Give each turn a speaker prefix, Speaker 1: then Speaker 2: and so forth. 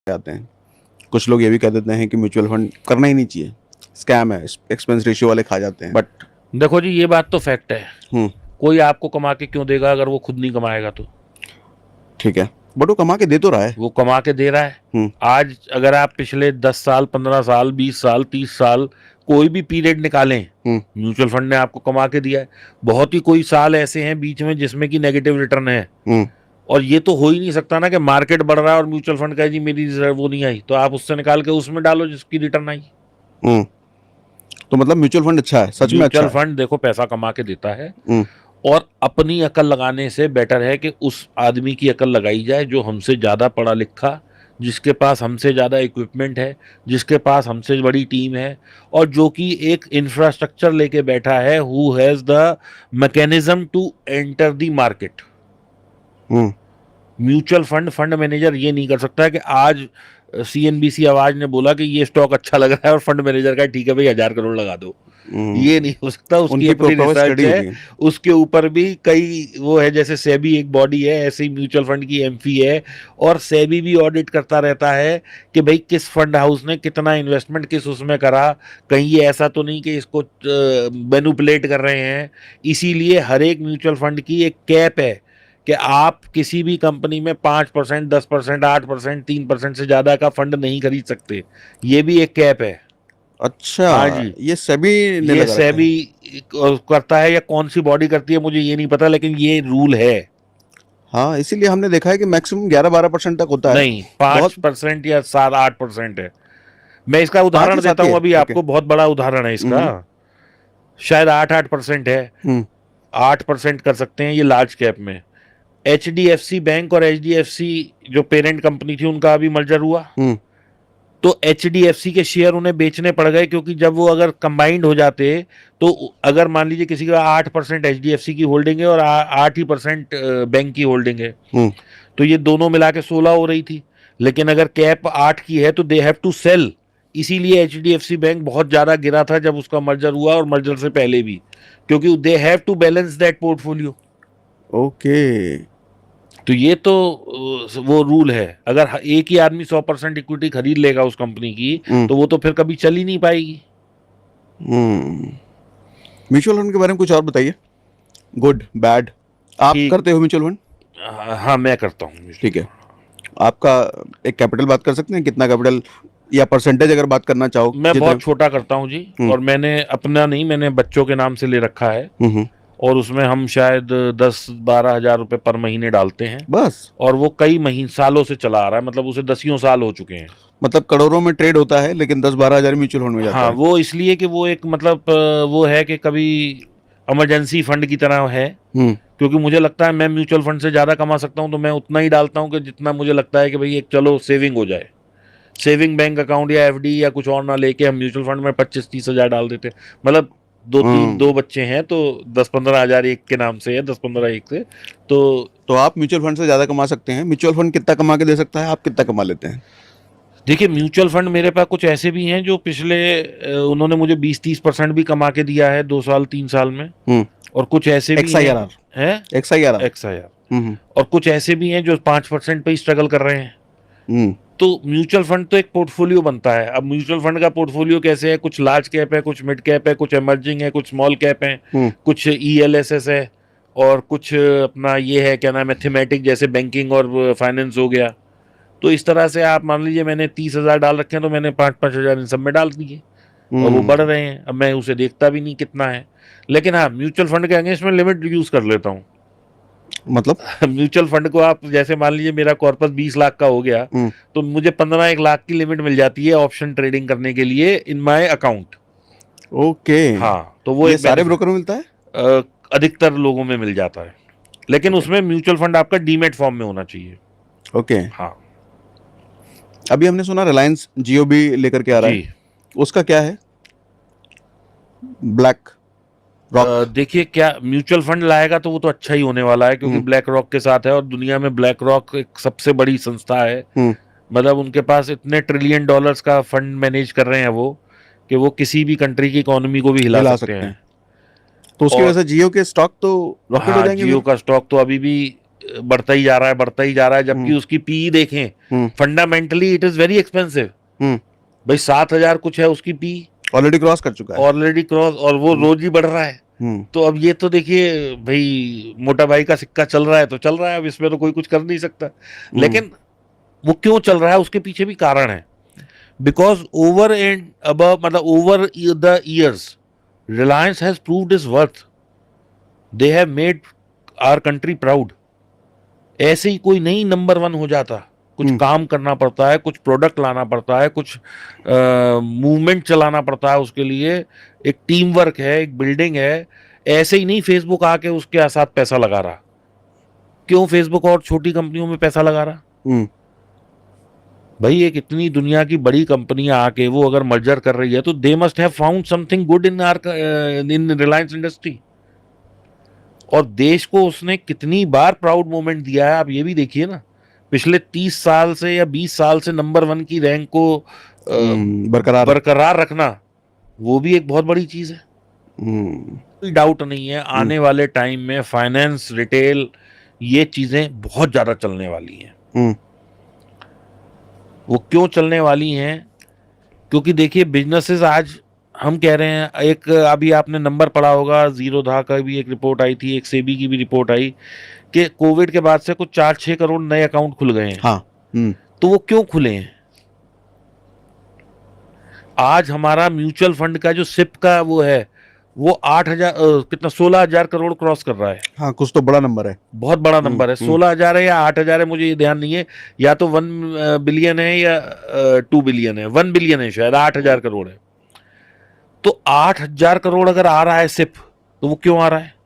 Speaker 1: जाते हैं। कुछ लोग ये भी कह देते हैं कि म्यूचुअल फंड करना ही नहीं चाहिए, स्कैम है, एक्सपेंस रेशियो वाले खा जाते हैं।
Speaker 2: बट देखो जी, ये बात तो फैक्ट है।
Speaker 1: हम्म,
Speaker 2: कोई आपको कमा के क्यों देगा अगर वो खुद नहीं कमाएगा तो?
Speaker 1: ठीक है, बट वो कमा के दे तो रहा है।
Speaker 2: वो कमा के दे रहा है।
Speaker 1: हम्म,
Speaker 2: आज अगर आप पिछले 10 साल, 15 साल, 20 साल, 30 साल कोई भी पीरियड निकालें,
Speaker 1: हम्म,
Speaker 2: म्यूचुअल फंड ने आपको कमा के दिया है। बहुत ही कोई साल ऐसे हैं बीच में जिसमें कि नेगेटिव रिटर्न है।
Speaker 1: हम्म,
Speaker 2: और ये तो हो ही नहीं सकता ना कि मार्केट बढ़ रहा है और म्यूचुअल फंड का है जी मेरी रिजर्व वो नहीं आई, तो आप उससे निकाल के उसमें डालो जिसकी रिटर्न आई।
Speaker 1: हम्म। तो मतलब म्यूचुअल फंड अच्छा है, सच में अच्छा
Speaker 2: म्यूचुअल
Speaker 1: है।
Speaker 2: फंड देखो पैसा कमा के देता है।
Speaker 1: हम्म,
Speaker 2: और अपनी अकल लगाने से बेटर है कि उस आदमी की अकल लगाई जाए जो हमसे ज़्यादा पढ़ा लिखा, जिसके पास हमसे ज़्यादा इक्विपमेंट है, जिसके पास हमसे बड़ी टीम है, और जो कि एक इंफ्रास्ट्रक्चर लेके बैठा है, who has the mechanism to enter the market.
Speaker 1: Hmm,
Speaker 2: mutual fund fund manager ये नहीं कर सकता कि आज सीएनबीसी आवाज ने बोला कि ये स्टॉक अच्छा लग रहा है और फंड मैनेजर का ठीक है भाई 1,000 करोड़ लगा दो। ये नहीं हो सकता, उसकी
Speaker 1: उनकी
Speaker 2: अपनी
Speaker 1: प्रोफाइल
Speaker 2: रिसर्च
Speaker 1: स्टडी
Speaker 2: है।
Speaker 1: होगी।
Speaker 2: उसके ऊपर भी कई वो है, जैसे सेबी एक बॉडी है, ऐसे ही म्यूचुअल फंड की एमफी है। और सेबी भी ऑडिट करता रहता है कि भाई किस फंड हाउस ने कितना इन्वेस्टमेंट किस उसमें करा, कहीं ये ऐसा तो नहीं कि इसको मैनिपुलेट कर रहे हैं। इसीलिए हर एक म्यूचुअल फंड की एक कैप है कि आप किसी भी कंपनी में 5%, 10%, 8%, 3% से ज्यादा का फंड नहीं खरीद सकते। ये भी एक कैप है।
Speaker 1: अच्छा,
Speaker 2: हाँ जी।
Speaker 1: ये सेबी ने
Speaker 2: ये
Speaker 1: लगा रखा है।
Speaker 2: सेबी करता है या कौन सी बॉडी करती है मुझे ये नहीं पता, लेकिन ये रूल है।
Speaker 1: हाँ, इसीलिए हमने देखा है कि मैक्सिमम 11-12% तक होता है।
Speaker 2: नहीं, पांच
Speaker 1: बहुत।
Speaker 2: परसेंट या 7-8% है। मैं इसका
Speaker 1: 5 या
Speaker 2: उदाहरण
Speaker 1: 7
Speaker 2: देता
Speaker 1: ही
Speaker 2: हूं
Speaker 1: है,
Speaker 2: अभी
Speaker 1: ओके।
Speaker 2: आपको, बहुत बड़ा उदाहरण है इसका।
Speaker 1: हम्म,
Speaker 2: शायद 8-8% है।
Speaker 1: हम्म,
Speaker 2: 8% कर सकते हैं ये लार्ज कैप में। H D F C bank और एच डी एफ सी जो पेरेंट कंपनी थी उनका अभी मर्जर हुआ।
Speaker 1: हम्म,
Speaker 2: तो एच डी एफ सी के शेयर उन्हें बेचने पड़ गए, क्योंकि जब वो अगर कंबाइंड हो जाते तो अगर मान लीजिए किसी का 8% एच डी एफ सी की होल्डिंग है और 8 ही% बैंक की होल्डिंग है,
Speaker 1: हम्म,
Speaker 2: तो ये दोनों मिला के 16 हो रही थी। लेकिन अगर कैप 8 की है तो दे हैव टू सेल। इसीलिए H D F C bank बहुत ज्यादा गिरा था जब उसका मर्जर हुआ, और मर्जर से पहले भी, क्योंकि they have to balance that portfolio.
Speaker 1: Okay.
Speaker 2: तो ये तो वो रूल है। अगर एक ही आदमी 100% इक्विटी खरीद लेगा उस कंपनी की,
Speaker 1: हम्म,
Speaker 2: तो वो तो फिर कभी चल ही नहीं पाएगी।
Speaker 1: हम्म। म्यूचुअल फंड के बारे में कुछ और बताइए, गुड बैड। आप
Speaker 2: ठीक।
Speaker 1: करते हो म्यूचुअल फंड?
Speaker 2: हाँ, मैं करता हूँ।
Speaker 1: ठीक है। आपका एक कैपिटल बात कर सकते हैं, कितना कैपिटल या परसेंटेज अगर बात करना चाहो
Speaker 2: मैं
Speaker 1: जितने।
Speaker 2: बहुत छोटा करता हूँ जी।
Speaker 1: हम्म,
Speaker 2: और मैंने अपना नहीं, मैंने बच्चों के नाम से ले रखा है।
Speaker 1: हम्म,
Speaker 2: और उसमें हम शायद 10-12 हज़ार रुपए पर महीने डालते हैं।
Speaker 1: बस।
Speaker 2: और वो कई महीने सालों से चला आ रहा है, मतलब उसे 10 साल हो चुके हैं।
Speaker 1: मतलब करोड़ों में ट्रेड होता है, लेकिन 10-12 हज़ार म्यूचुअल फंड में जाता
Speaker 2: हाँ,
Speaker 1: है।
Speaker 2: वो इसलिए कि वो एक मतलब वो है कि कभी इमरजेंसी फंड की तरह है।
Speaker 1: हम्म,
Speaker 2: क्योंकि मुझे लगता है मैं म्यूचुअल फंड से ज़्यादा कमा सकता हूँ, तो मैं उतना ही डालता हूँ कि जितना मुझे लगता है कि भाई एक चलो सेविंग हो जाए। सेविंग बैंक अकाउंट या एफडी या कुछ और ना लेके हम म्यूचुअल फंड में 25-30 हज़ार डाल देते हैं। मतलब दो
Speaker 1: हम्म।
Speaker 2: बच्चे हैं तो 10-15 हज़ार एक के नाम से है, 10-15 एक से। तो
Speaker 1: तो आप म्यूचुअल फंड से ज़्यादा कमा सकते हैं। म्यूचुअल फंड कितना कमा के दे सकता है, आप कितना कमा लेते हैं?
Speaker 2: देखिए, म्यूचुअल फंड मेरे पास कुछ ऐसे भी हैं जो पिछले उन्होंने मुझे 20-30% भी कमा के दिया है 2 साल 3 साल में।
Speaker 1: हम्म।
Speaker 2: और कुछ ऐसे भी
Speaker 1: एक्स आई
Speaker 2: हैं।
Speaker 1: R R.
Speaker 2: हैं।
Speaker 1: X I R R.
Speaker 2: X I R. और कुछ ऐसे भी हैं जो 5% पे ही स्ट्रगल कर रहे हैं।
Speaker 1: हम्म,
Speaker 2: तो म्यूचुअल फंड तो एक पोर्टफोलियो बनता है। अब म्यूचुअल फंड का पोर्टफोलियो कैसे है, कुछ लार्ज कैप है, कुछ मिड कैप है, कुछ एमर्जिंग है, कुछ स्मॉल कैप है,
Speaker 1: हम्म,
Speaker 2: कुछ ईएलएसएस है, और कुछ अपना ये है क्या नाम है, थीमेटिक, जैसे बैंकिंग और फाइनेंस हो गया। तो इस तरह से आप मान लीजिए मैंने 30 हज़ार डाल रखे हैं, तो मैंने 5-5 हज़ार इन सब में डाल दिए। और वो बढ़
Speaker 1: हम्म।
Speaker 2: रहे हैं, अब मैं उसे देखता भी नहीं कितना है। लेकिन हाँ, म्यूचुअल फंड के अगेंस्ट में लिमिट यूज कर लेता हूँ।
Speaker 1: मतलब।
Speaker 2: म्यूचुअल फंड को आप जैसे मान लीजिए मेरा कॉर्पस 20 लाख का हो गया,
Speaker 1: हम्म,
Speaker 2: तो मुझे 15-1 लाख की लिमिट मिल जाती है ऑप्शन ट्रेडिंग करने के लिए इन माय अकाउंट।
Speaker 1: ओके।
Speaker 2: हाँ, तो वो
Speaker 1: ये
Speaker 2: एक
Speaker 1: सारे
Speaker 2: बेनिफिट
Speaker 1: ब्रोकर में मिलता है?
Speaker 2: अधिकतर लोगों में मिल जाता है। लेकिन
Speaker 1: ठीक है।
Speaker 2: उसमें म्यूचुअल फंड आपका डीमेट फॉर्म में होना चाहिए।
Speaker 1: ओके।
Speaker 2: हाँ
Speaker 1: अभी हमने सुना रिलायंस जियो भी लेकर के आ रहा
Speaker 2: जी।
Speaker 1: है, उसका क्या है? Black rock.
Speaker 2: देखिए, क्या म्यूचुअल फंड लाएगा तो वो तो अच्छा ही होने वाला है, क्योंकि
Speaker 1: हम्म,
Speaker 2: ब्लैक रॉक के साथ है और दुनिया में ब्लैक रॉक एक सबसे बड़ी संस्था है।
Speaker 1: हम्म।
Speaker 2: मतलब उनके पास इतने ट्रिलियन डॉलर्स का फंड मैनेज कर रहे हैं वो, कि वो किसी भी कंट्री की इकोनॉमी को भी हिला
Speaker 1: हिला
Speaker 2: सकते
Speaker 1: सकते हैं।
Speaker 2: हैं।
Speaker 1: तो उसकी वजह
Speaker 2: और
Speaker 1: से जियो के स्टॉक तो रॉकेट हो
Speaker 2: हाँ,
Speaker 1: जाएंगे
Speaker 2: जियो
Speaker 1: फिर।
Speaker 2: का स्टॉक तो अभी भी बढ़ता ही जा रहा है, बढ़ता ही जा रहा है, जबकि
Speaker 1: हम्म।
Speaker 2: उसकी पी देखें,
Speaker 1: hmm.
Speaker 2: Fundamentally it is very expensive.
Speaker 1: Hmm.
Speaker 2: भाई 7,000 कुछ है उसकी पी,
Speaker 1: ऑलरेडी क्रॉस कर चुका है।
Speaker 2: ऑलरेडी क्रॉस, और वो रोज ही बढ़ रहा है।
Speaker 1: हम्म।
Speaker 2: तो अब ये तो देखिए भाई, मोटा भाई का सिक्का चल रहा है तो चल रहा है, अब इसमें तो कोई कुछ कर नहीं सकता। लेकिन वो क्यों चल रहा है, उसके पीछे भी कारण है। बिकॉज ओवर एंड अबव, मतलब over the years, Reliance has proved is worth. They have made our country proud. ऐसे ही कोई नहीं नंबर वन हो जाता, कुछ काम करना पड़ता है, कुछ प्रोडक्ट लाना पड़ता है, कुछ मूवमेंट चलाना पड़ता है, उसके लिए एक टीम वर्क है, एक बिल्डिंग है। ऐसे ही नहीं फेसबुक आके उसके साथ पैसा लगा रहा। क्यों फेसबुक और छोटी कंपनियों में पैसा लगा रहा?
Speaker 1: हम्म।
Speaker 2: भाई एक इतनी दुनिया की बड़ी कंपनियां आके वो अगर मर्जर कर रही है तो they must have found something good in in Reliance industry. और देश को उसने कितनी बार प्राउड मोमेंट दिया है, आप ये भी देखिए ना। पिछले 30 साल से या 20 साल से नंबर वन की रैंक को बरकरार रखना, वो भी एक बहुत बड़ी चीज है। कोई डाउट नहीं है, आने वाले टाइम में फाइनेंस, रिटेल, ये चीजें बहुत ज्यादा चलने वाली हैं। वो क्यों चलने वाली हैं? क्योंकि देखिए बिजनेसेस आज हम कह रहे हैं, एक अभी आपने नंबर पढ़ा होगा, जीरोधा का भी एक रिपोर्ट आई थी, एक सेबी की भी रिपोर्ट आई कि कोविड के बाद से कुछ 4-6 करोड़ नए अकाउंट खुल गए हैं।
Speaker 1: हाँ।
Speaker 2: तो वो क्यों खुले हैं? आज हमारा म्यूचुअल फंड का जो सिप का वो है, वो 8,000 कितना 16,000 करोड़ क्रॉस कर रहा है।
Speaker 1: हाँ, कुछ तो बड़ा नंबर है।
Speaker 2: बहुत बड़ा नंबर है। 16,000 है या 8,000 है, मुझे ये ध्यान नहीं है। या तो 1 बिलियन है या 2 बिलियन है। 1 बिलियन है शायद, 8,000 करोड़ है। तो 8,000 करोड़ अगर आ रहा है सिप, तो वो क्यों आ रहा है?